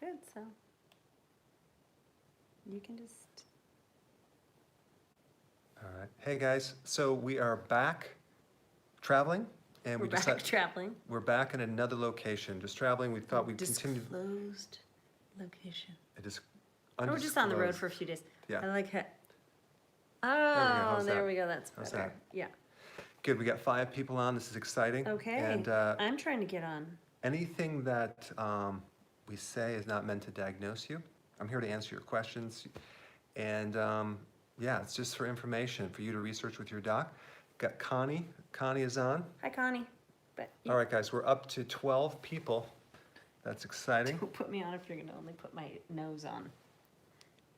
Good, so you can just... All right. Hey guys, so we are back traveling, and We're back traveling. we're back in another location. Just traveling. We thought we'd continue. Disclosed location. It is We're just on the road for a few days. Yeah. I like it. How's there that? we go. That's How's better. that? Yeah. Good. We got 5 people on. This is exciting. Okay. And I'm trying to get on. anything that we say is not meant to diagnose you. I'm here to answer your questions, and yeah, it's just for information for you to research with your doc. Got Connie. Connie is on. Hi, Connie. But All right, guys, we're up to 12 people. That's exciting. Don't put me on if you're going to only put my nose on.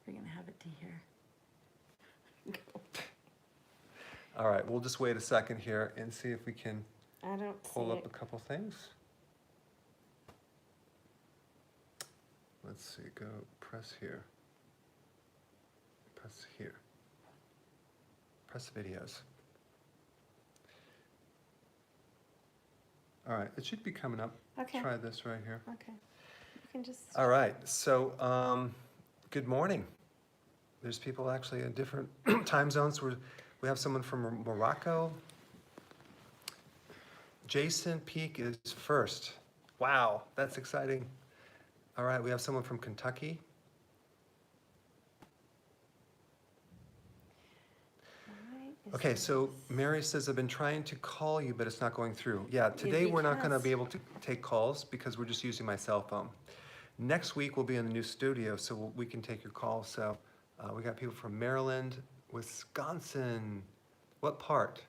You're going to have it to here. Go. All right, we'll just wait a second here and see if we can I don't pull see up it. a couple things. Let's see, go press here. Press here. Press videos. All right, it should be coming up. Okay. Try this right here. Okay. You can just... All right, so good morning. There's people actually in different time zones. We have someone from Morocco. Jason Peak is first. Wow, that's exciting. All right, we have someone from Kentucky. Okay, so Mary says, I've been trying to call you, but it's not going through. Yeah, today we're not going to be able to take calls because we're just using my cell phone. Next week we'll be in the new studio, so we can take your calls. So we got people from Maryland, Wisconsin. What part?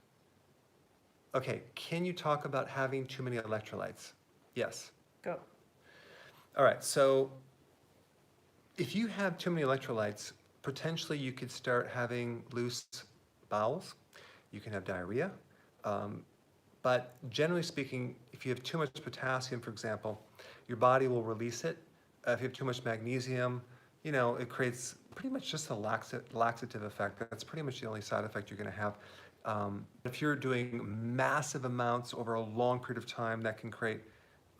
Okay, can you talk about having too many electrolytes? Yes. Go. All right, so if you have too many electrolytes, potentially you could start having loose bowels. You can have diarrhea. But generally speaking, if you have too much potassium, for example, your body will release it. If you have too much magnesium, you know, it creates pretty much just a laxative effect. That's pretty much the only side effect you're going to have. If you're doing massive amounts over a long period of time, that can create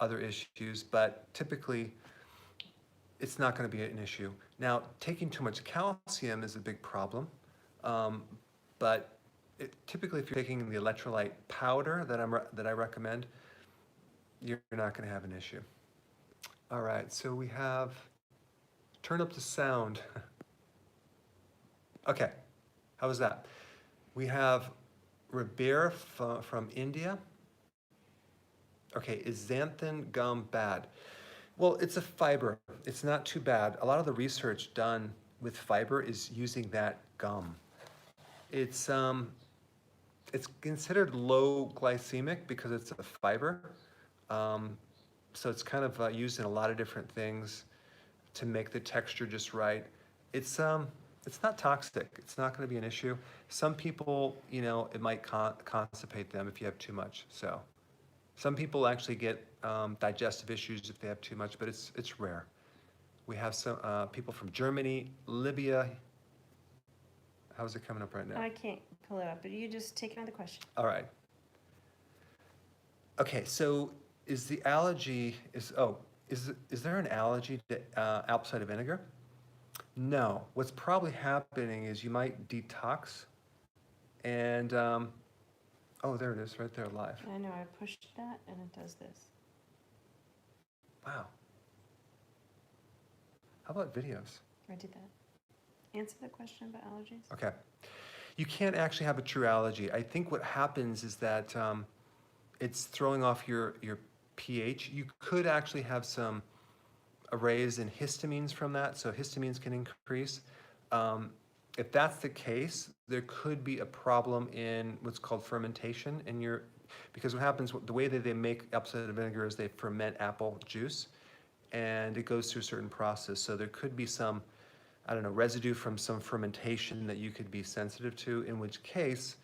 other issues, but typically it's not going to be an issue. Now, taking too much calcium is a big problem, but typically if you're taking the electrolyte powder that I recommend, you're not going to have an issue. All right, so we have, turn up the sound. Okay, how was that? We have Rabir from India. Okay, is Xanthan Gum bad? Well, it's a fiber. It's not too bad. A lot of the research done with fiber is using that gum. It's considered low glycemic because it's a fiber. So it's kind of used in a lot of different things to make the texture just right. It's not toxic. It's not going to be an issue. Some people, you know, it might constipate them if you have too much. So some people actually get digestive issues if they have too much, but it's rare. We have some people from Germany, Libya. How's it coming up right now? I can't pull it up, but you just take another question. All right. Okay, so is the allergy, is there an allergy to apple cider vinegar? No. What's probably happening is you might detox and, oh, there it is, right there live. I know, I pushed that and it does this. Wow. How about videos? I did that. Answer the question about allergies. Okay. You can't actually have a true allergy. I think what happens is that it's throwing off your pH. You could actually have some raise in histamines from that, so histamines can increase. If that's the case, there could be a problem in what's called fermentation in your, because what happens, the way that they make apple cider vinegar is they ferment apple juice, and it goes through a certain process. So there could be some, I don't know, residue from some fermentation that you could be sensitive to, in which case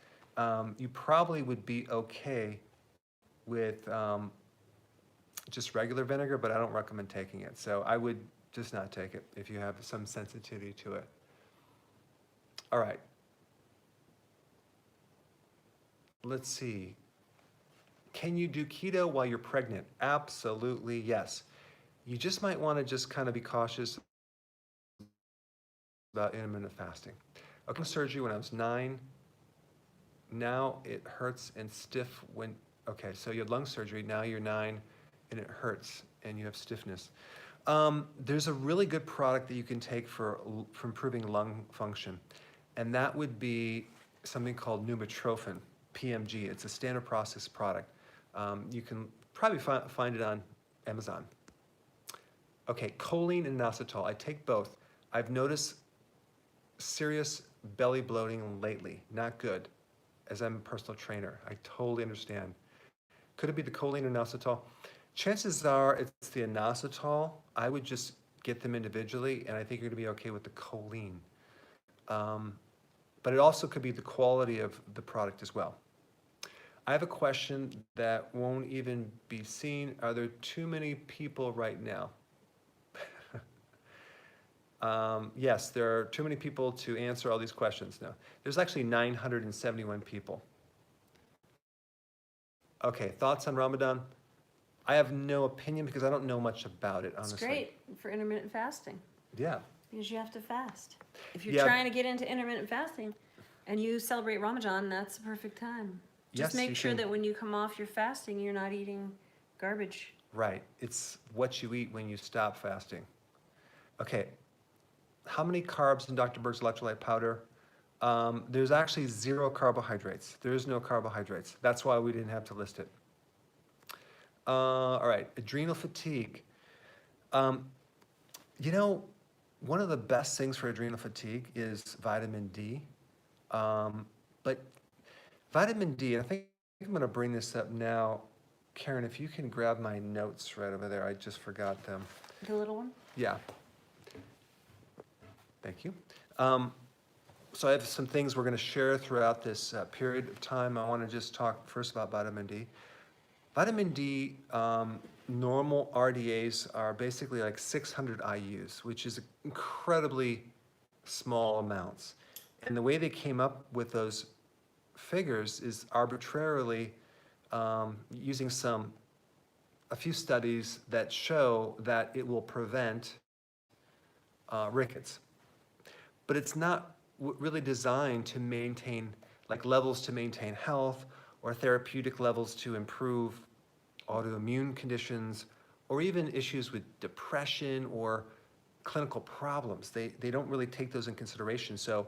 you probably would be okay with just regular vinegar, but I don't recommend taking it. So I would just not take it if you have some sensitivity to it. All right. Let's see. Can you do keto while you're pregnant? Absolutely, yes. you just might want to just kind of be cautious about intermittent fasting. Okay, surgery when I was 9. Now it hurts and stiff when, okay, so you had lung surgery, now you're 9 and it hurts and you have stiffness. There's a really good product that you can take for improving lung function, and that would be something called pneumotrophin, PMG. It's a standard process product. You can probably find it on Amazon. Okay, choline and inositol. I take both. I've noticed serious belly bloating lately. Not good, as I'm a personal trainer. I totally understand. Could it be the choline or inositol? Chances are it's the inositol. I would just get them individually, and I think you're going to be okay with the choline. But it also could be the quality of the product as well. I have a question that won't even be seen. Are there too many people right now? Yes, there are too many people to answer all these questions now. There's actually 971 people. Okay, thoughts on Ramadan? I have no opinion because I don't know much about it, honestly. It's great for intermittent fasting. Yeah. Because you have to fast. If you're Yeah. trying to get into intermittent fasting and you celebrate Ramadan, that's the perfect time. Just Yes, you make sure can- that when you come off your fasting, you're not eating garbage. Right. It's what you eat when you stop fasting. Okay. How many carbs in Dr. Berg's electrolyte powder? There's actually 0 carbohydrates. There is no carbohydrates. That's why we didn't have to list it. All right. Adrenal fatigue. You know, one of the best things for adrenal fatigue is vitamin D. But vitamin D, I think I'm going to bring this up now. Karen, if you can grab my notes right over there. I just forgot them. The little one? Yeah. Thank you. So I have some things we're going to share throughout this period of time. I want to just talk first about vitamin D. Vitamin D, normal RDAs are basically like 600 IUs, which is incredibly small amounts. And the way they came up with those figures is arbitrarily using a few studies that show that it will prevent rickets. But it's not really designed to maintain, like levels to maintain health or therapeutic levels to improve autoimmune conditions or even issues with depression or clinical problems. They don't really take those in consideration. So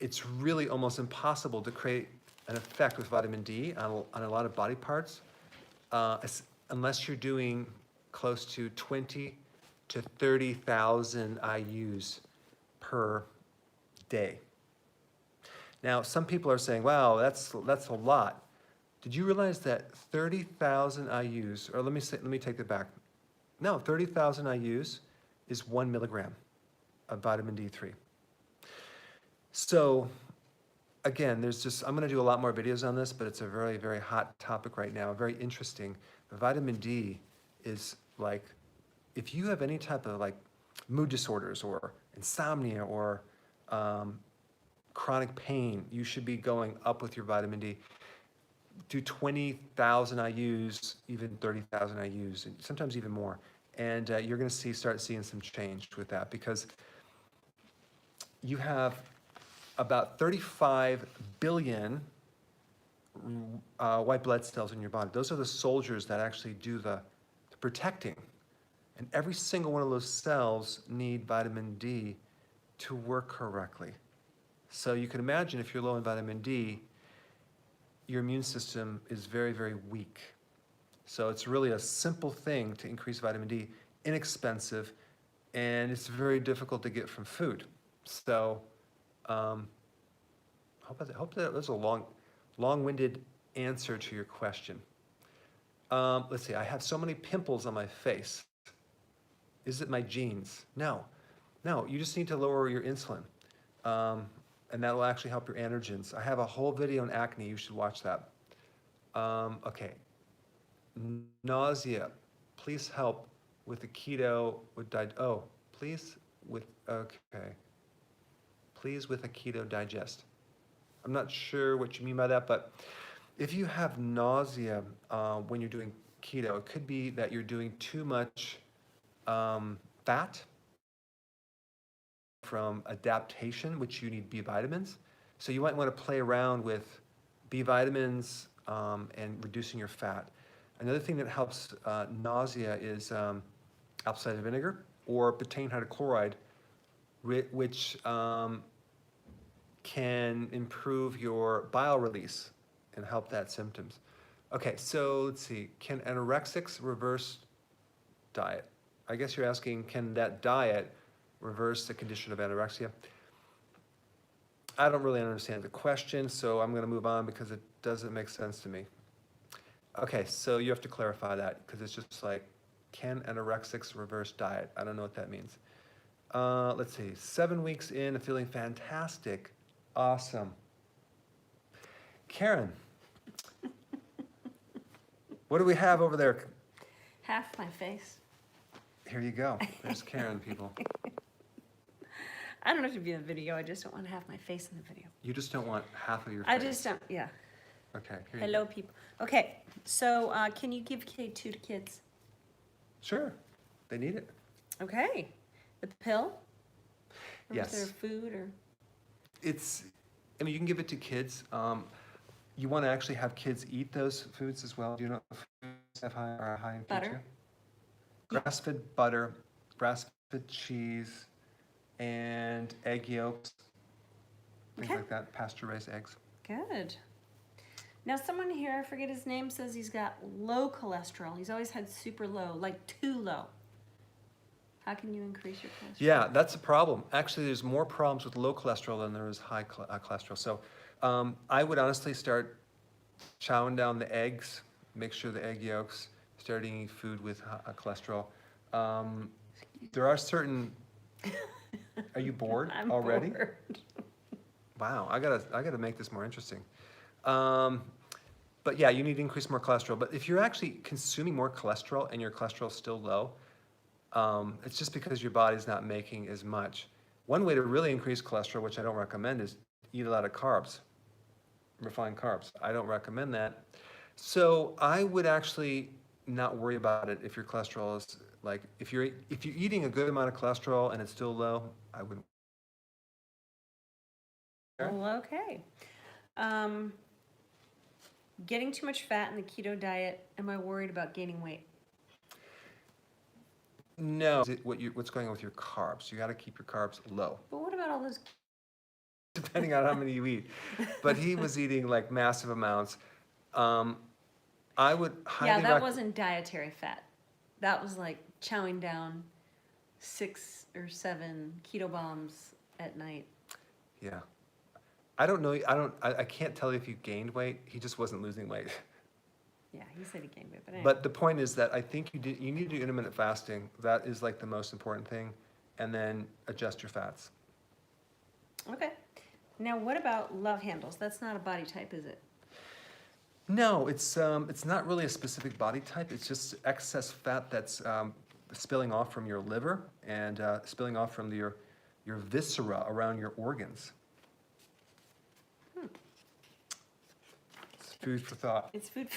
it's really almost impossible to create an effect with vitamin D on a lot of body parts unless you're doing close to 20 to 30,000 IUs per day. Now, some people are saying, wow, that's a lot. Did you realize that 30,000 IUs, or let me take that back. No, 30,000 IUs is 1 milligram of vitamin D3. So again, I'm going to do a lot more videos on this, but it's a very, very hot topic right now, very interesting. Vitamin D is like, if you have any type of like mood disorders or insomnia or chronic pain, you should be going up with your vitamin D. Do 20,000 IUs, even 30,000 IUs, and sometimes even more. And you're going to start seeing some change with that because you have about 35 billion white blood cells in your body. Those are the soldiers that actually do the protecting. And every single one of those cells need vitamin D to work correctly. So you can imagine if you're low in vitamin D, your immune system is very, very weak. So it's really a simple thing to increase vitamin D, inexpensive, and it's very difficult to get from food. So I hope that was a long-winded answer to your question. Let's see, I have so many pimples on my face. Is it my genes? No, you just need to lower your insulin. And that will actually help your androgens. I have a whole video on acne, you should watch that. Okay, nausea, please help with the keto, please with a keto digest. I'm not sure what you mean by that, but if you have nausea when you're doing keto, it could be that you're doing too much fat from adaptation, which you need B vitamins. So you might want to play around with B vitamins and reducing your fat. Another thing that helps nausea is apple cider vinegar or betaine hydrochloride, which can improve your bile release and help that symptoms. Okay, so let's see. Can anorexics reverse diet? I guess you're asking, can that diet reverse the condition of anorexia? I don't really understand the question, so I'm going to move on because it doesn't make sense to me. Okay, so you have to clarify that because it's just like, can anorexics reverse diet? I don't know what that means. Let's see, 7 weeks in, feeling fantastic. Awesome. Karen, what do we have over there? Half my face. Here you go. There's Karen, people. I don't have to be in the video. I just don't want to have my face in the video. You just don't want half of your face. I just don't, yeah. Okay. Here Hello, you go. people. Okay, so can you give K2 to kids? Sure. They need it. Okay. With the pill? Or Yes. with their food or? I mean, you can give it to kids. You want to actually have kids eat those foods as well. Do you know what foods are high in Butter. K2? Grass-fed butter, grass-fed cheese, and egg yolks, things Okay. like that, pasture-raised eggs. Good. Now someone here, I forget his name, says he's got low cholesterol. He's always had super low, like too low. How can you increase your cholesterol? Yeah, that's a problem. Actually, there's more problems with low cholesterol than there is high cholesterol. So I would honestly start chowing down the eggs, make sure the egg yolks, start eating food with cholesterol. There are certain... Are you bored I'm already? bored. Wow, I gotta make this more interesting. But yeah, you need to increase more cholesterol. But if you're actually consuming more cholesterol and your cholesterol is still low, it's just because your body's not making as much. One way to really increase cholesterol, which I don't recommend, is eat a lot of carbs, refined carbs. I don't recommend that. So I would actually not worry about it if your cholesterol is like, if you're eating a good amount of cholesterol and it's still low, I wouldn't. Well, okay. Getting too much fat in the keto diet. Am I worried about gaining weight? No. Is it what's going on with your carbs? You got to keep your carbs low, But what about all those? depending on how many you eat. But he was eating like massive amounts. I would highly Yeah, that wasn't dietary fat. That was like chowing down 6 or 7 keto bombs at night. Yeah. I don't know. I can't tell if you gained weight. He just wasn't losing weight. Yeah, he said he gained weight, but anyway. But the point is that I think you need to do intermittent fasting. That is like the most important thing. And then adjust your fats. Okay. Now, what about love handles? That's not a body type, is it? No, it's not really a specific body type. It's just excess fat that's spilling off from your liver and spilling off from your viscera around your organs. It's food for thought. It's food.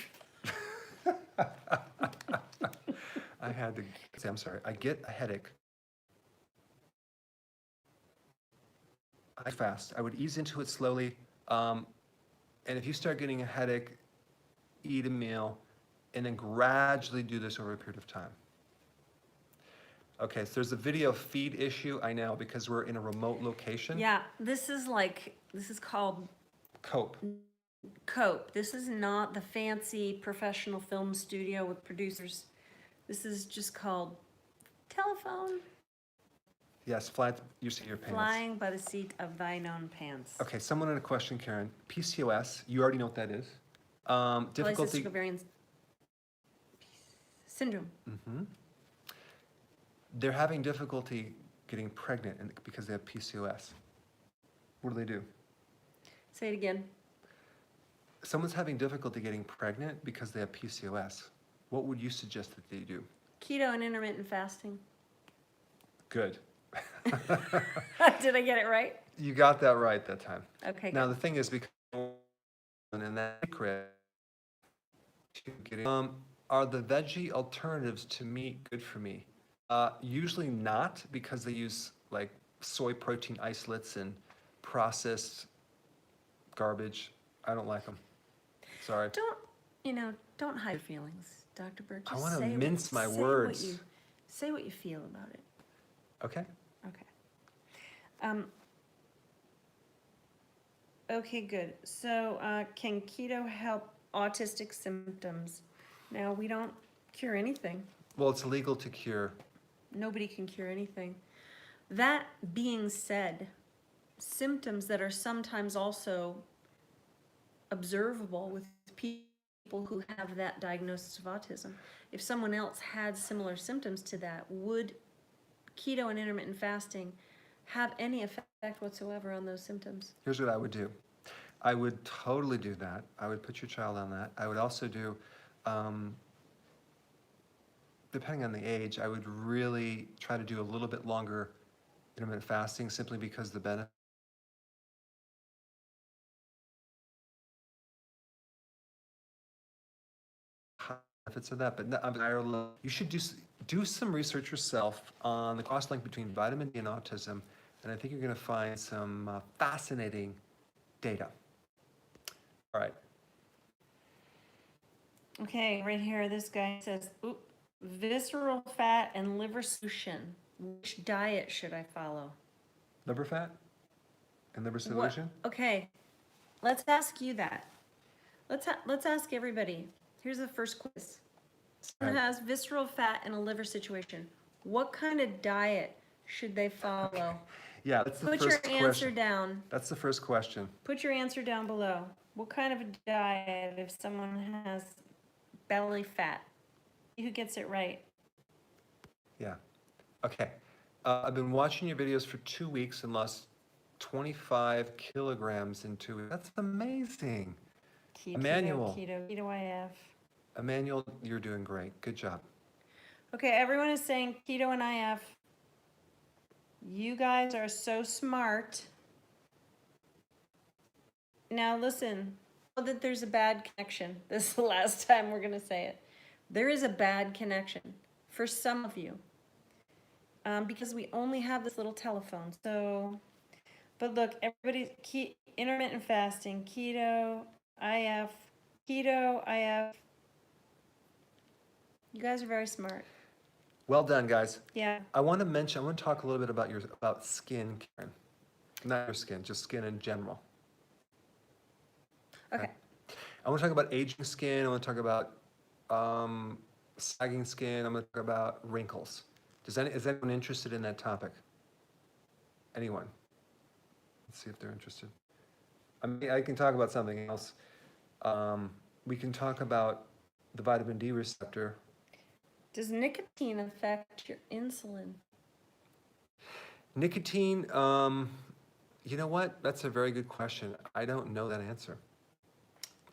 I had to say, I'm sorry. I get a headache. I fast. I would ease into it slowly. And if you start getting a headache, eat a meal, and then gradually do this over a period of time. Okay, so there's a video feed issue, I know, because we're in a remote location. Yeah, this is called Cope. Cope. This is not the fancy professional film studio with producers. This is just called telephone. Yes, you see your pants. Flying by the seat of thine own pants. Okay, someone had a question, Karen. PCOS, you already know what that is. Difficulty. Polycystic ovarian syndrome. Mm-hmm. They're having difficulty getting pregnant because they have PCOS. What do they do? Say it again. Someone's having difficulty getting pregnant because they have PCOS. What would you suggest that they do? Keto and intermittent fasting. Good. Did I get it right? You got that right that time. Okay. Now the thing is, because in that secret, are the veggie alternatives to meat good for me? Usually not, because they use like soy protein isolates and processed garbage. I don't like them. Sorry. Don't hide your feelings, Dr. Berg. I Just want to say mince my say words. say what you feel about it. Okay. Okay. Okay, good. So, can keto help autistic symptoms? Now, we don't cure anything. Well, it's illegal to cure. Nobody can cure anything. That being said, symptoms that are sometimes also observable with people who have that diagnosis of autism. If someone else had similar symptoms to that, would keto and intermittent fasting have any effect whatsoever on those symptoms? Here's what I would do. I would totally do that. I would put your child on that. I would also do, depending on the age, I would really try to do a little bit longer intermittent fasting, simply because the benefits of that. But you should do some research yourself on the cross link between vitamin D and autism, and I think you're going to find some fascinating data. All right. Okay, right here, this guy says, visceral fat and liver solution. Which diet should I follow? Liver fat and liver solution? Okay, let's ask you that. Let's ask everybody. Here's the first quiz. Someone has visceral fat and a liver situation. What kind of diet should they follow? Yeah, that's the Put first your question. answer down. That's the first question. Put your answer down below. What kind of a diet if someone has belly fat? Who gets it right? Yeah. Okay. I've been watching your videos for 2 weeks and lost 25 kilograms in 2 weeks. That's amazing. Emmanuel. Keto IF. Emmanuel, you're doing great. Good job. Okay, everyone is saying keto and IF. You guys are so smart. Now listen, I know that there's a bad connection. This is the last time we're going to say it. There is a bad connection for some of you because we only have this little telephone. So, but look, everybody's intermittent fasting, keto, IF. You guys are very smart. Well done, guys. Yeah. I want to talk a little bit about skin, Karen. Not your skin, just skin in general. Okay. I want to talk about aging skin. I want to talk about sagging skin. I'm going to talk about wrinkles. Is anyone interested in that topic? Anyone? Let's see if they're interested. I mean, I can talk about something else. We can talk about the vitamin D receptor. Does nicotine affect your insulin? Nicotine, you know what? That's a very good question. I don't know that answer.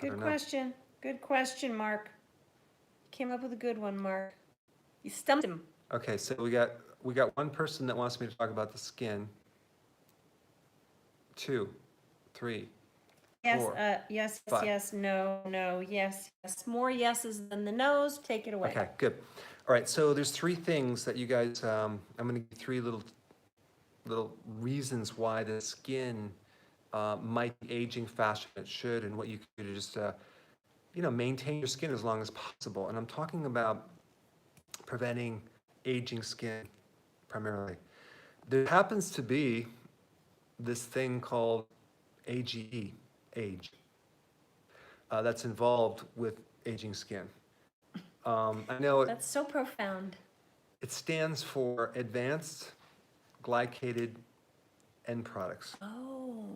Good question. Good question, Mark. Came up with a good one, Mark. You stumped him. Okay, so we got one person that wants me to talk about the skin. 2, 3, Yes, 4, yes, 5. yes, no, yes. More yeses than the no's. Take it away. Okay, good. All right, so there's 3 things that you guys, I'm going to give 3 little reasons why the skin might be aging faster than it should, and what you can do to just, maintain your skin as long as possible. And I'm talking about preventing aging skin primarily. There happens to be this thing called AGE, age, that's involved with aging skin. I know That's so profound. it stands for Advanced Glycated End Products. Oh,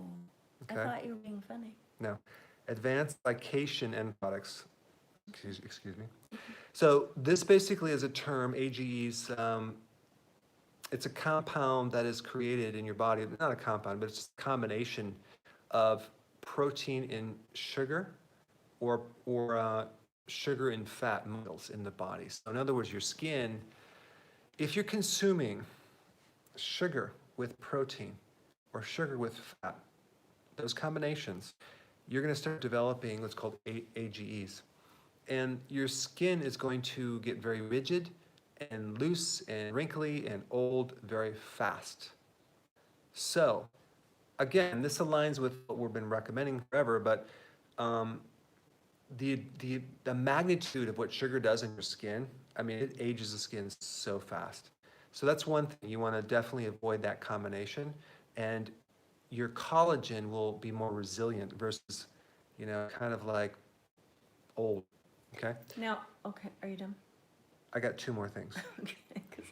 Okay. I thought you were being funny. No, Advanced Glycation End Products. Excuse me. So this basically is a term, AGEs. It's a compound that is created in your body. Not a compound, but it's a combination of protein in sugar or sugar and fat molecules in the body. So in other words, your skin, if you're consuming sugar with protein or sugar with fat, those combinations, you're going to start developing what's called AGEs. And your skin is going to get very rigid and loose and wrinkly and old very fast. So, again, this aligns with what we've been recommending forever, but um, the magnitude of what sugar does in your skin, I mean, it ages the skin so fast. So that's one thing. You want to definitely avoid that combination, and your collagen will be more resilient versus, kind of like old. Okay? Now, okay, are you done? I got two more things. Okay. 'Cause-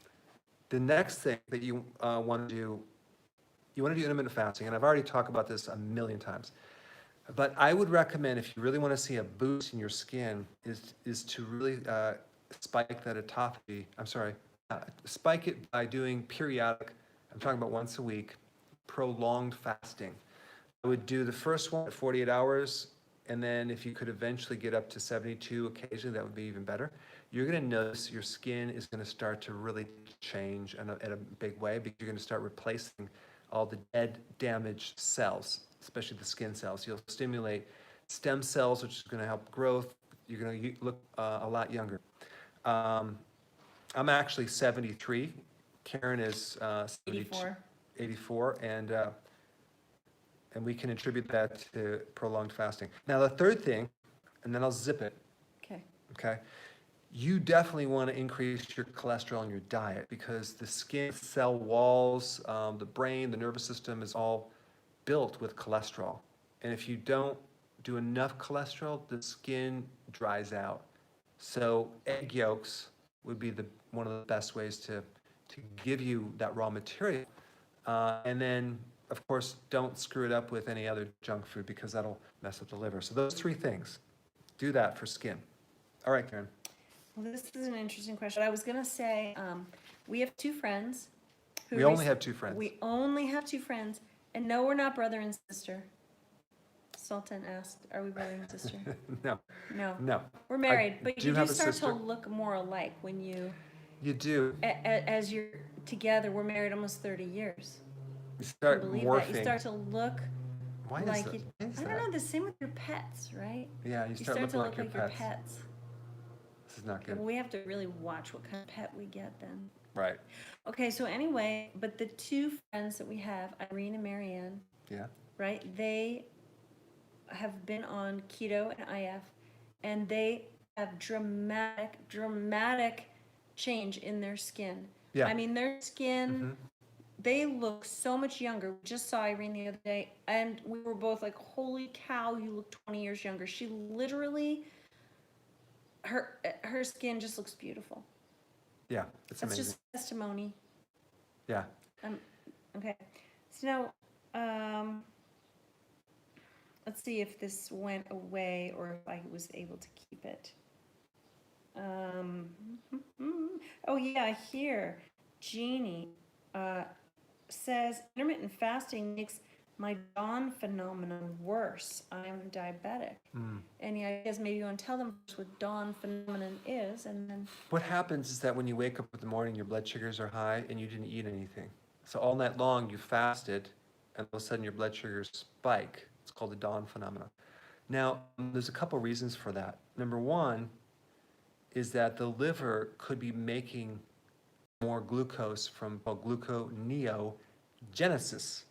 The next thing that you want to do, you want to do intermittent fasting, and I've already talked about this a million times. But I would recommend, if you really want to see a boost in your skin, is to really spike that autophagy. Spike it by doing periodic. I'm talking about once a week, prolonged fasting. I would do the first one at 48 hours, and then if you could eventually get up to 72 occasionally, that would be even better. You're going to notice your skin is going to start to really change in a big way, because you're going to start replacing all the dead, damaged cells, especially the skin cells. You'll stimulate stem cells, which is going to help growth. You're going to look a lot younger. I'm actually 73. Karen is 84. 84, and we can attribute that to prolonged fasting. Now, the third thing, and then I'll zip it, Okay. okay? You definitely want to increase your cholesterol in your diet, because the skin, cell walls, the brain, the nervous system is all built with cholesterol. And if you don't do enough cholesterol, the skin dries out. So egg yolks would be one of the best ways to give you that raw material. And then, of course, don't screw it up with any other junk food, because that'll mess up the liver. So those three things, do that for skin. All right, Karen. Well, this is an interesting question. I was going to say, we have two friends. We only have two friends. We only have two friends. And no, we're not brother and sister. Sultan asked, are we brother and sister? No, No. no. We're married, but do you do have a start to sister. look more alike when you, You do. as you're together. We're married almost 30 years. You Can start you believe morphing. that? You start to look Why is like that? it. Why is I don't that? know, the same with your pets, right? Yeah, you You start start to looking look like like your your pets. pets. This is not Okay, good. well, we have to really watch what kind of pet we get then. Right. Okay, so anyway, but the two friends that we have, Irene and Marianne, Yeah. right? They have been on keto and IF, and they have dramatic change in their skin. Yeah. I mean, their skin, Mhm. they look so much younger. We just saw Irene the other day, and we were both like, holy cow, you look 20 years younger. She literally, her skin just looks beautiful. Yeah. It's That's amazing. just testimony. Yeah. Okay. So now, let's see if this went away or if I was able to keep it. Oh yeah, here, Jeannie says intermittent fasting makes my dawn phenomenon worse. I am diabetic. Any ideas? Maybe you want to tell them what dawn phenomenon is, and then. What happens is that when you wake up in the morning, your blood sugars are high and you didn't eat anything. So all night long you fasted, and all of a sudden your blood sugars spike. It's called the dawn phenomenon. Now, there's a couple reasons for that. Number one is that the liver could be making more glucose from gluconeogenesis.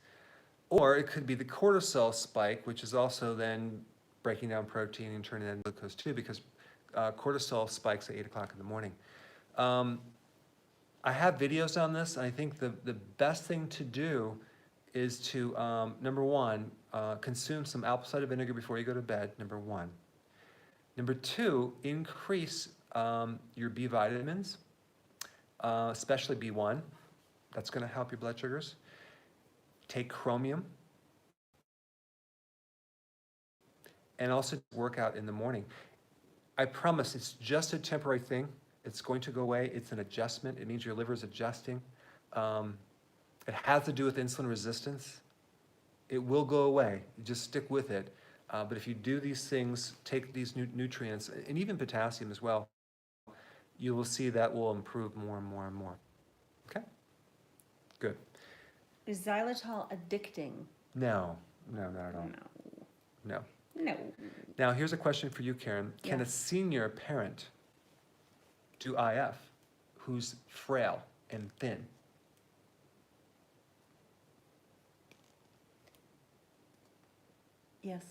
Or it could be the cortisol spike, which is also then breaking down protein and turning that into glucose too, because cortisol spikes at 8 o'clock in the morning. I have videos on this, and I think the best thing to do is to, number one, consume some apple cider vinegar before you go to bed, number one. Number two, increase your B vitamins, especially B1. That's going to help your blood sugars. Take chromium. And also work out in the morning. I promise it's just a temporary thing. It's going to go away. It's an adjustment. It means your liver is adjusting. It has to do with insulin resistance. It will go away. You just stick with it. But if you do these things, take these nutrients, and even potassium as well, you will see that will improve more and more and more. Okay? Good. Is xylitol addicting? No, not at all. No. No. Now, here's a question for you, Karen. Can Yeah. a senior parent do IF who's frail and thin? Yes.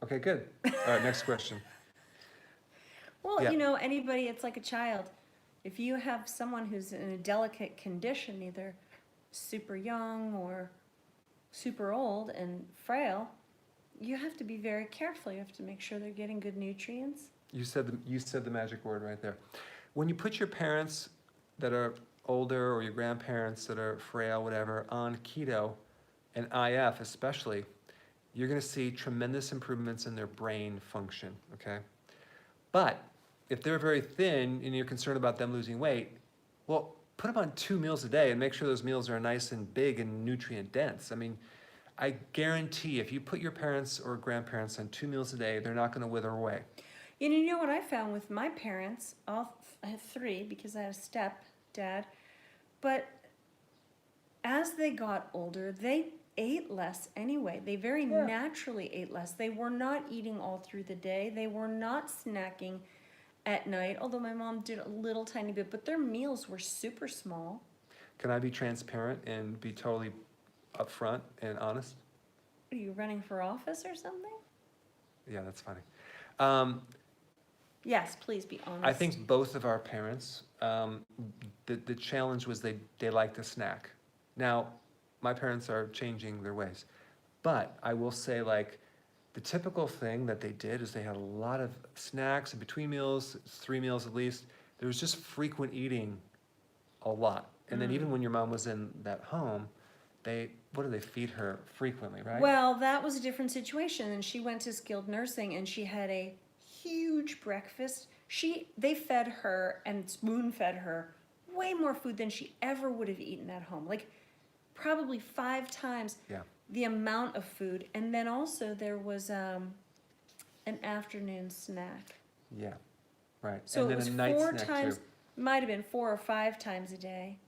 Okay, good. All right, next question. Well, Yeah. you know, anybody, it's like a child. If you have someone who's in a delicate condition, either super young or super old and frail, you have to be very careful. You have to make sure they're getting good nutrients. You said the magic word right there. When you put your parents that are older or your grandparents that are frail, whatever, on keto and IF especially, you're going to see tremendous improvements in their brain function, okay? But if they're very thin and you're concerned about them losing weight, well, put them on 2 meals a day and make sure those meals are nice and big and nutrient dense. I mean, I guarantee if you put your parents or grandparents on 2 meals a day, they're not going to wither away. And you know what I found with my parents, I have 3 because I had a stepdad, but as they got older, they ate less anyway. They very naturally ate less. They were not eating all through the day. They were not snacking at night, although my mom did a little tiny bit, but their meals were super small. Can I be transparent and be totally upfront and honest? Are you running for office or something? Yeah, that's funny. Yes, please be honest. I think both of our parents, the challenge was they like to snack. Now, my parents are changing their ways. But I will say, like, the typical thing that they did is they had a lot of snacks in between meals, 3 meals at least. There was just frequent eating a lot. And then even when your mom was in that home, what do they feed her frequently, right? Well, that was a different situation. And she went to skilled nursing and she had a huge breakfast. They fed her and spoon fed her way more food than she ever would have eaten at home. Like probably 5 times the amount of food. And then also there was an afternoon snack. Yeah, right. So and it then was a night 4 snack times, too. might have been 4 or 5 times a day.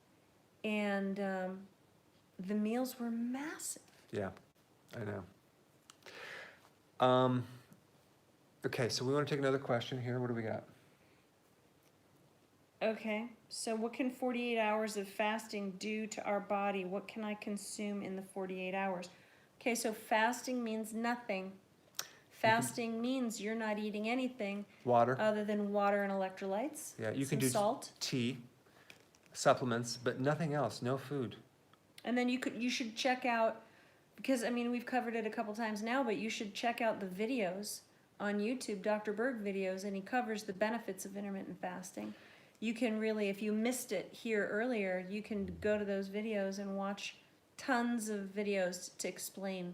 And the meals were massive. Yeah, I know. Okay, so we want to take another question here. What do we got? Okay, so what can 48 hours of fasting do to our body? What can I consume in the 48 hours? Okay, so fasting means nothing. Fasting means you're not eating anything Water. other than water and electrolytes. Yeah, you some can do salt. tea, supplements, but nothing else, no food. And then you should check out, because I mean we've covered it a couple times now, but you should check out the videos on YouTube, Dr. Berg videos, and he covers the benefits of intermittent fasting. You can really, if you missed it here earlier, you can go to those videos and watch tons of videos to explain,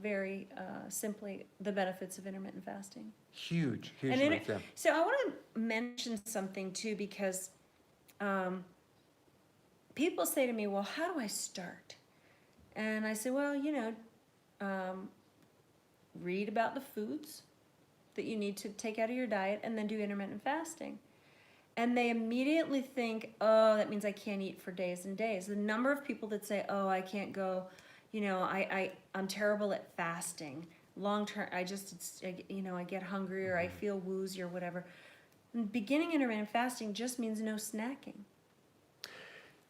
very simply the benefits of intermittent fasting. Huge And benefits, yeah. so I want to mention something too, because people say to me, well, how do I start? And I say, well, read about the foods that you need to take out of your diet and then do intermittent fasting. And they immediately think, oh, that means I can't eat for days and days. The number of people that say, oh, I can't go, I'm terrible at fasting. Long term, I get hungry or I feel woozy or whatever. Beginning intermittent fasting just means no snacking.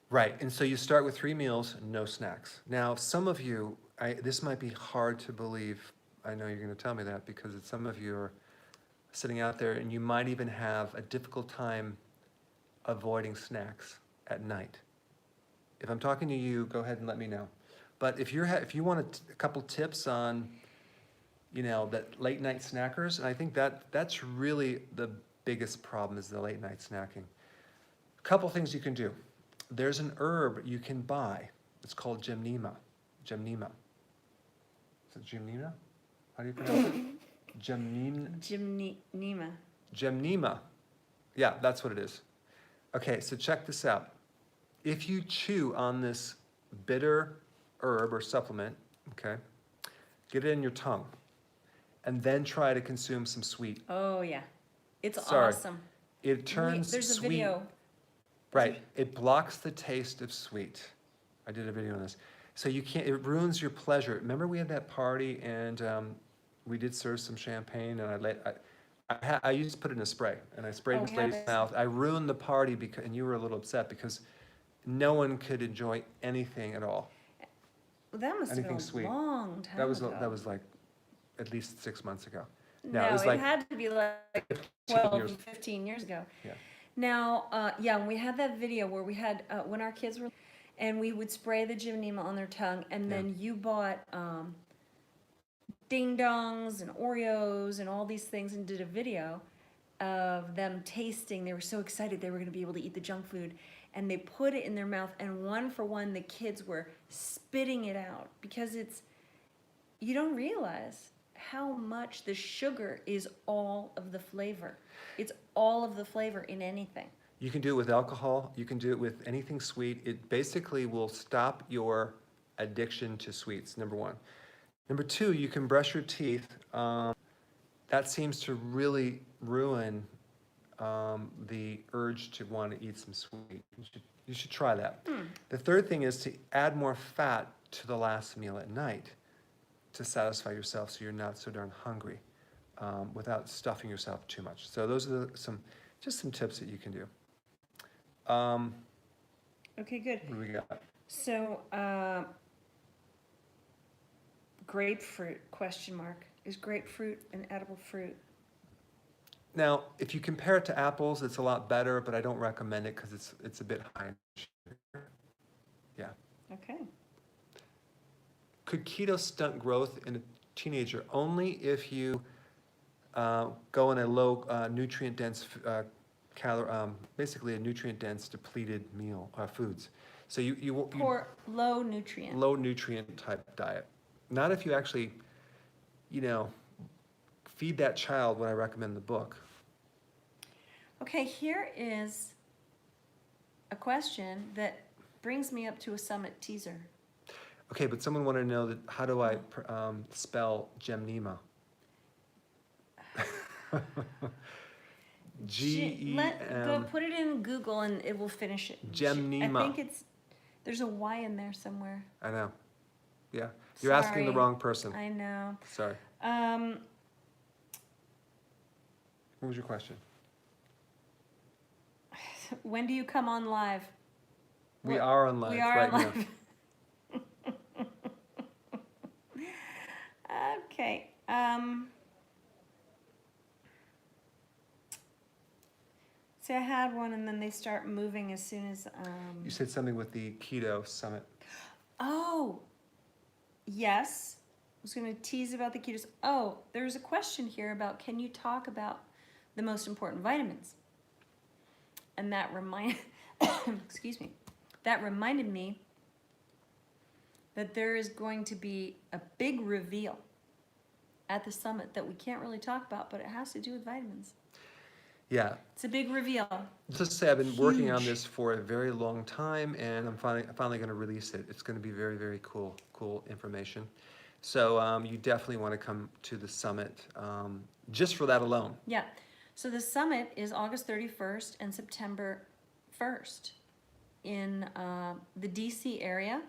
Right, and so you start with 3 meals, no snacks. Now, some of you, this might be hard to believe. I know you're going to tell me that because some of you are sitting out there and you might even have a difficult time avoiding snacks at night. If I'm talking to you, go ahead and let me know. But if you want a couple tips on, that late night snackers, and I think that's really the biggest problem is the late night snacking. A couple things you can do. There's an herb you can buy. It's called Gymnema. Gymnema. Is it Gymnema? How do you pronounce it? Gymnema. Gymnema. Yeah, that's what it is. Okay, so check this out. If you chew on this bitter herb or supplement, okay, get it in your tongue, and then try to consume some sweet. Oh, yeah. It's Sorry. awesome. It turns There's sweet. a video. Right. It blocks the taste of sweet. I did a video on this. So it ruins your pleasure. Remember we had that party and we did serve some champagne and I used to put it in a spray, and I sprayed Oh, this we have lady's it. mouth. I ruined the party because, and you were a little upset because no one could enjoy anything at all. Well, that must have Anything been a sweet. long time That was ago. like at least 6 months ago. No, it was it like had to be like 15 12 years. and 15 years ago. Yeah. Now, yeah, we had that video where we had, when our kids were, and we would spray the gymnema on their tongue, and then you bought ding dongs and Oreos and all these things and did a video of them tasting. They were so excited they were going to be able to eat the junk food, and they put it in their mouth, and one for one the kids were spitting it out because you don't realize how much the sugar is all of the flavor. It's all of the flavor in anything. You can do it with alcohol. You can do it with anything sweet. It basically will stop your addiction to sweets, number one. Number two, you can brush your teeth. That seems to really ruin the urge to want to eat some sweet. You should try that. The third thing is to add more fat to the last meal at night to satisfy yourself so you're not so darn hungry without stuffing yourself too much. So those are some tips that you can do. Okay, good. What do we got? So, grapefruit, question mark. Is grapefruit an edible fruit? Now, if you compare it to apples, it's a lot better, but I don't recommend it because it's a bit high in sugar. Yeah. Okay. Could keto stunt growth in a teenager? Only if you go in a low nutrient-dense, basically a nutrient-dense depleted meal, foods. So you Poor, low nutrient. low nutrient type diet. Not if you actually, feed that child what I recommend in the book. Okay, here is a question that brings me up to a summit teaser. Okay, but someone wanted to know that how do I spell Gemnema? Go put it in Google and it will finish it. Gemnema. I think there's a Y in there somewhere. I know. Yeah, you're asking the Sorry. wrong person. I know. Sorry. What was your question? When do you come on live? We are on live We are right on now. live. Okay. See, I had one, and then they start moving as soon as. You said something with the keto summit. Oh, yes. I was going to tease about the ketos. Oh, there's a question here about can you talk about the most important vitamins? And that excuse me, that reminded me that there is going to be a big reveal at the summit that we can't really talk about, but it has to do with vitamins. Yeah. It's a big reveal. Just say I've been working on Huge. this for a very long time, and I'm finally going to release it. It's going to be very, very cool information. So you definitely want to come to the summit just for that alone. Yeah. So the summit is August 31st and September 1st in the DC area.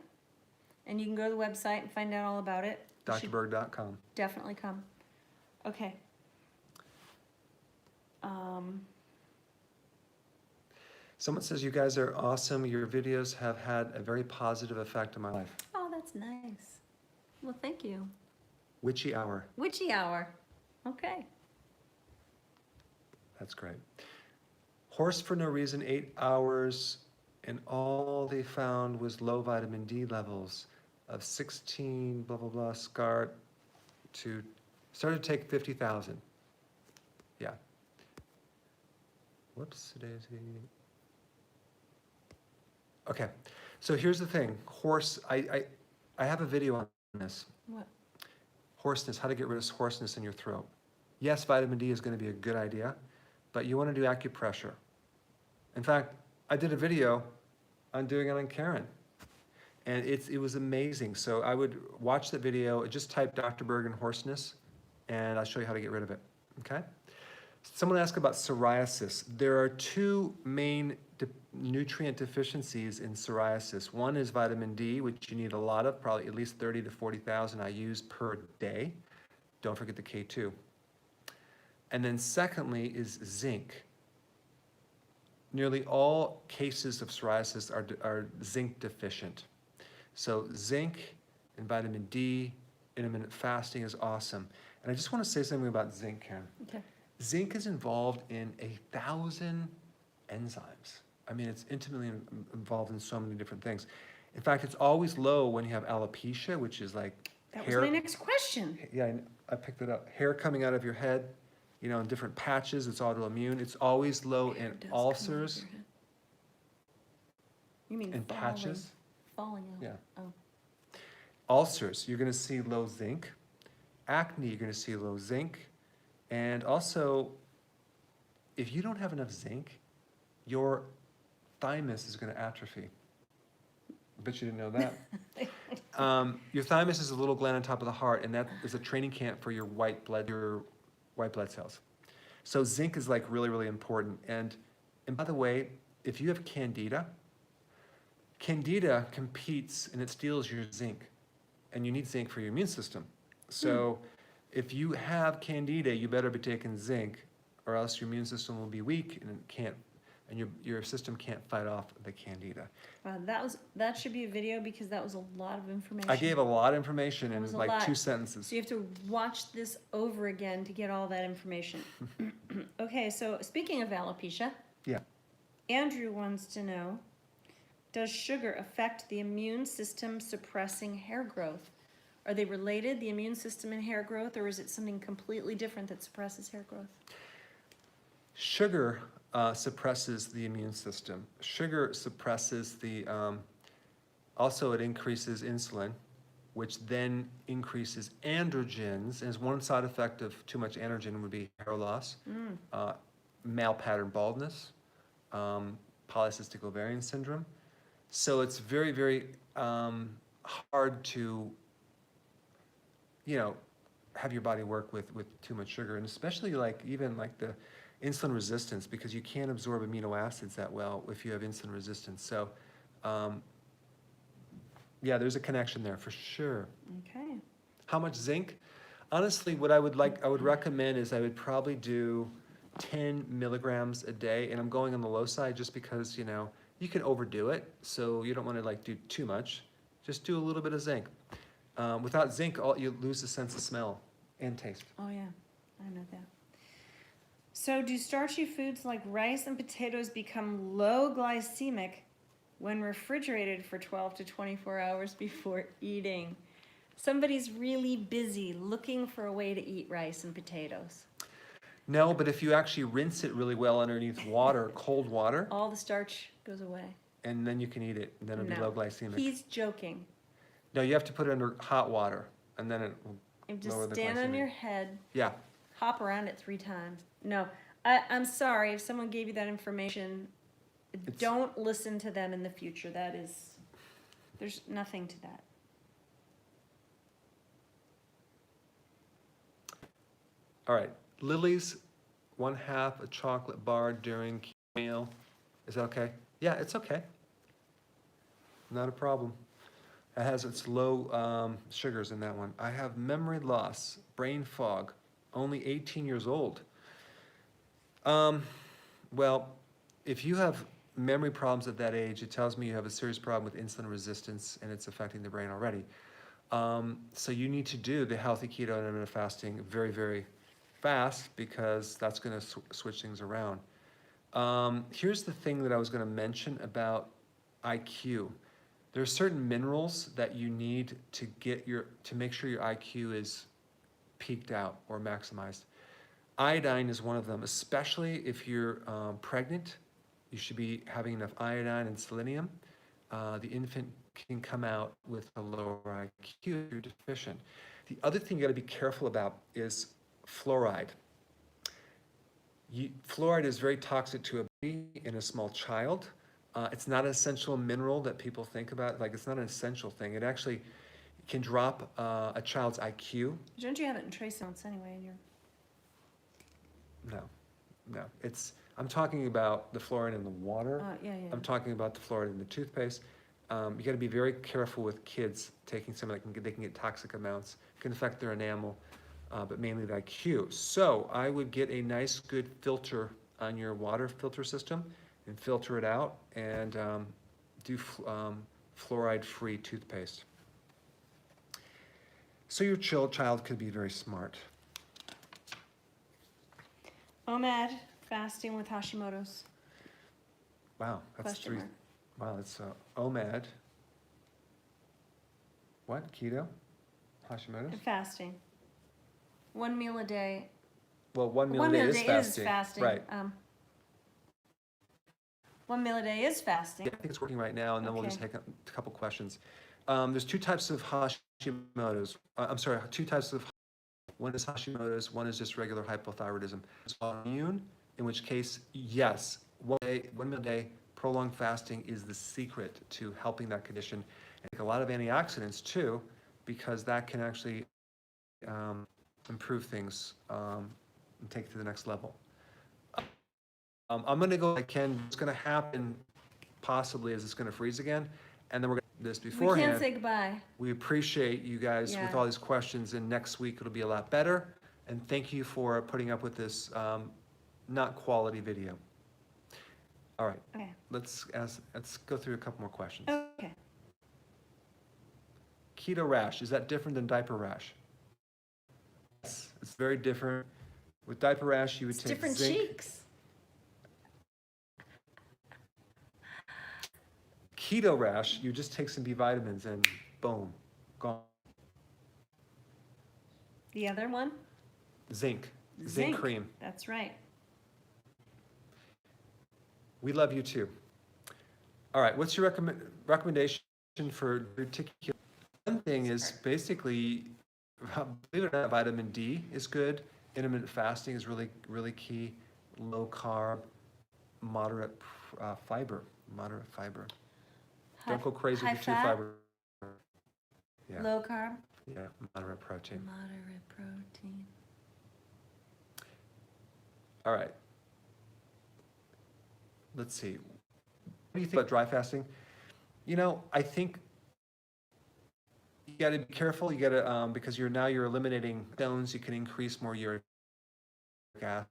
And you can go to the website and find out all about it. You should drberg.com. definitely come. Okay. Someone says you guys are awesome. Your videos have had a very positive effect on my life. Oh, that's nice. Well, thank you. Witchy hour. Witchy hour. Okay. That's great. Horse for no reason, 8 hours, and all they found was low vitamin D levels of 16, blah, blah, blah, started to take 50,000. Yeah. Whoops. Okay. So here's the thing. I have a video on this. What? Hoarseness, how to get rid of hoarseness in your throat. Yes, vitamin D is going to be a good idea, but you want to do acupressure. In fact, I did a video on doing it on Karen, and it was amazing. So I would watch the video, just type Dr. Berg and hoarseness, and I'll show you how to get rid of it, okay? Someone asked about psoriasis. There are two main nutrient deficiencies in psoriasis. One is vitamin D, which you need a lot of, probably at least 30 to 40,000 IUs per day. Don't forget the K2. And then secondly is zinc. Nearly all cases of psoriasis are zinc deficient. So zinc and vitamin D, intermittent fasting is awesome. And I just want to say something about zinc, Karen. Okay. Zinc is involved in 1,000 enzymes. I mean, it's intimately involved in so many different things. In fact, it's always low when you have alopecia, which is like That hair. was my next question. Yeah, I picked it up. Hair coming out of your head, you know, in different patches. It's autoimmune. It's always low Hair in does come out of ulcers your head. You mean and falling, patches. falling out? Yeah. Oh. Ulcers, you're going to see low zinc. Acne, you're going to see low zinc. And also, if you don't have enough zinc, your thymus is going to atrophy. I bet you didn't know that. Your thymus is a little gland on top of the heart, and that is a training camp for your white blood cells. So zinc is like really, really important. And by the way, if you have candida competes and it steals your zinc, and you need zinc for your immune system. So if you have candida, you better be taking zinc, or else your immune system will be weak and it can't, and your system can't fight off the candida. That should be a video because that was a lot of information. I gave a lot of information That in was a like lot. 2 sentences. So you have to watch this over again to get all that information. Okay, so speaking of alopecia. Yeah. Andrew wants to know, does sugar affect the immune system suppressing hair growth? Are they related, the immune system and hair growth, or is it something completely different that suppresses hair growth? Sugar suppresses the immune system. Sugar suppresses the, also it increases insulin, which then increases androgens. And one side effect of too much androgen would be hair loss, male pattern baldness, polycystic ovarian syndrome. So it's very, very hard to, you know, have your body work with too much sugar, and especially like even like the insulin resistance, because you can't absorb amino acids that well if you have insulin resistance. So yeah, there's a connection there for sure. Okay. How much zinc? Honestly, what I would recommend is I would probably do 10 milligrams a day, and I'm going on the low side just because, you know, you can overdo it, so you don't want to like do too much. Just do a little bit of zinc. Without zinc, you lose the sense of smell and taste. Oh yeah, I know that. So do starchy foods like rice and potatoes become low glycemic when refrigerated for 12 to 24 hours before eating? Somebody's really busy looking for a way to eat rice and potatoes. No, but if you actually rinse it really well underneath water, cold water, all the starch goes away. And then you can eat it, and then it'll be low glycemic. He's joking. No, you have to put it under hot water, and then it will Just lower the stand glycemic. on your head. Yeah. Hop around it 3 times. No, I'm sorry if someone gave you that information. Don't listen to them in the future. There's nothing to that. All right, Lily's 1/2 a chocolate bar during meal. Is that okay? Yeah, it's okay. Not a problem. It has its low sugars in that one. I have memory loss, brain fog, only 18 years old. Well, if you have memory problems at that age, it tells me you have a serious problem with insulin resistance and it's affecting the brain already. So you need to do the healthy keto and intermittent fasting very, very fast because that's going to switch things around. Here's the thing that I was going to mention about IQ. There are certain minerals that you need to make sure your IQ is peaked out or maximized. Iodine is one of them, especially if you're pregnant. You should be having enough iodine and selenium. The infant can come out with a lower IQ if you're deficient. The other thing you got to be careful about is fluoride. Fluoride is very toxic to a baby and a small child. It's not an essential mineral that people think about. Like, it's not an essential thing. It actually can drop a child's IQ. Don't you have it in trace amounts anyway in your... No. I'm talking about the fluoride in the water. Yeah. I'm talking about the fluoride in the toothpaste. You got to be very careful with kids taking some. They can get toxic amounts. It can affect their enamel. but mainly the IQ. So I would get a nice good filter on your water filter system and filter it out, and do fluoride-free toothpaste. So your child could be very smart. OMAD, fasting with Hashimoto's. Wow, that's Question three. mark. Wow, that's OMAD. What? Keto? Hashimoto's? And fasting. 1 meal a day. Well, 1 meal a One day meal a is day fasting. is fasting. Right. 1 meal a day is fasting. Yeah, I think it's working right now, and then we'll just Okay. take a couple questions. There's two types of Hashimoto's. I'm sorry, two types of. One is Hashimoto's, one is just regular hypothyroidism. It's autoimmune, in which case, yes, 1 meal a day, prolonged fasting is the secret to helping that condition. And take a lot of antioxidants too, because that can actually improve things and take it to the next level. I'm going to go like Ken. What's going to happen possibly is it's going to freeze again, and then we're going to do this We beforehand. can't say goodbye. We appreciate you guys with Yeah. all these questions, and next week it'll be a lot better. And thank you for putting up with this not quality video. All right, Okay. let's go through a couple more questions. Okay. Keto rash, is that different than diaper rash? Yes, it's very different. With diaper rash, you would It's take different zinc. cheeks. Keto rash, you just take some B vitamins and boom, gone. The other one? Zinc cream. That's right. We love you too. All right, what's your recommendation for reticular? One thing is basically, believe it or not, vitamin D is good. Intermittent fasting is really, really key. Low carb, moderate fiber. Don't go crazy with your fat, fiber. Yeah, low carb, yeah, moderate protein. moderate protein. All right. Let's see. What do you think about dry fasting? You know, I think you got to be careful. You got to because you're eliminating stones. You can increase more uric acid.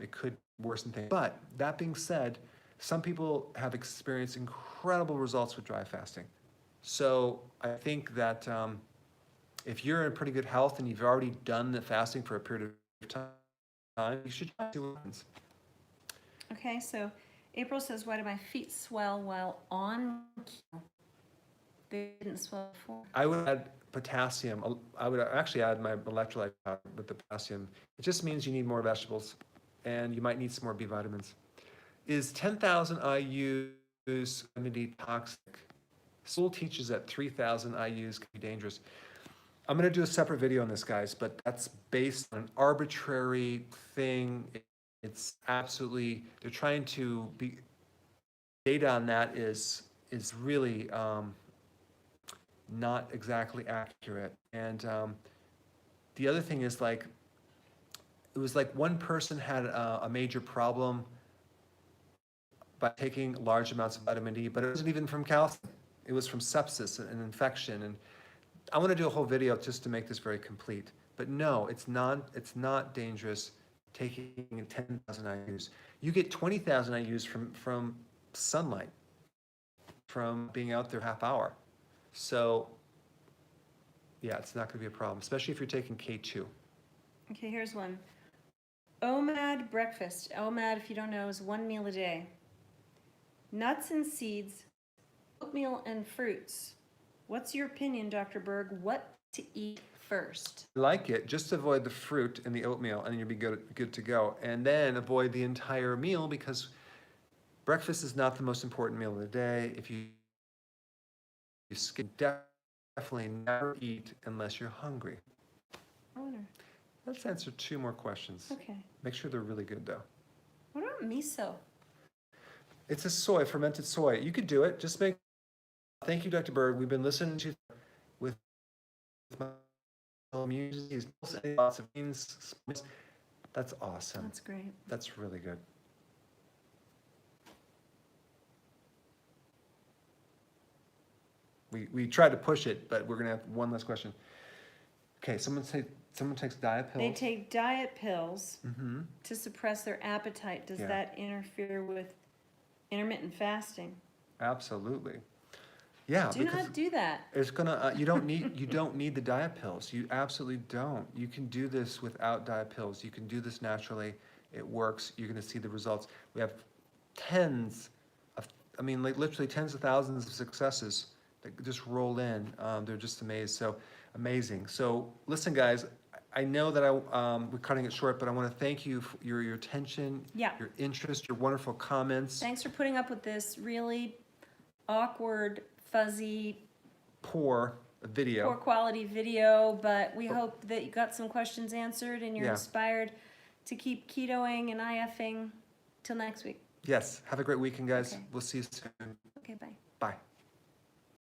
It could worsen things. But that being said, some people have experienced incredible results with dry fasting. So I think that if you're in pretty good health and you've already done the fasting for a period of time, you should try to see what happens. Okay, so April says, why do my feet swell while on keto? They didn't swell before. I would add potassium. I would actually add my electrolyte powder with the potassium. It just means you need more vegetables, and you might need some more B vitamins. Is 10,000 IUs indeed toxic? School teaches that 3,000 IUs can be dangerous. I'm going to do a separate video on this, guys, but that's based on an arbitrary thing. It's absolutely, they're trying to be, data on that is really not exactly accurate. And the other thing is, like, it was like one person had a major problem by taking large amounts of vitamin D, but it wasn't even from calcium. It was from sepsis and infection. And I want to do a whole video just to make this very complete. But no, it's not dangerous taking 10,000 IUs. You get 20,000 IUs from sunlight, from being out there half hour. So yeah, it's not going to be a problem, especially if you're taking K2. Okay, here's one. OMAD breakfast. OMAD, if you don't know, is 1 meal a day. Nuts and seeds, oatmeal and fruits. What's your opinion, Dr. Berg? What to eat first? Like it, just avoid the fruit and the oatmeal, and you'll be good to go. And then avoid the entire meal, because breakfast is not the most important meal of the day. If you skip, definitely never eat unless you're hungry. I wonder. Let's answer 2 more questions. Okay. Make sure they're really good, though. What about miso? It's a fermented soy. You could do it. Just make. Thank you, Dr. Berg. We've been listening to with my immune disease, lots of beans. That's awesome. That's great. That's really good. We tried to push it, but we're gonna have one last question. Okay, someone Someone takes diet pills. They take diet pills Mm-hmm. to suppress their appetite. Does Yeah. that interfere with intermittent fasting? Absolutely. Yeah, Do because not do that. it's gonna. You don't need the diet pills. You absolutely don't. You can do this without diet pills. You can do this naturally. It works. You're gonna see the results. We have tens of, I mean, like literally tens of thousands of successes that just roll in. They're just amazed. So amazing. So listen, guys. I know that we're cutting it short, but I want to thank you for your attention, Yeah. your interest, your wonderful comments. Thanks for putting up with this really awkward, fuzzy, Poor video. poor quality video, but we hope that you got some questions answered and you're Yeah. inspired to keep ketoing and IFing till next week. Yes. Have a great weekend, guys. Okay. We'll see you soon. Okay, bye. Bye.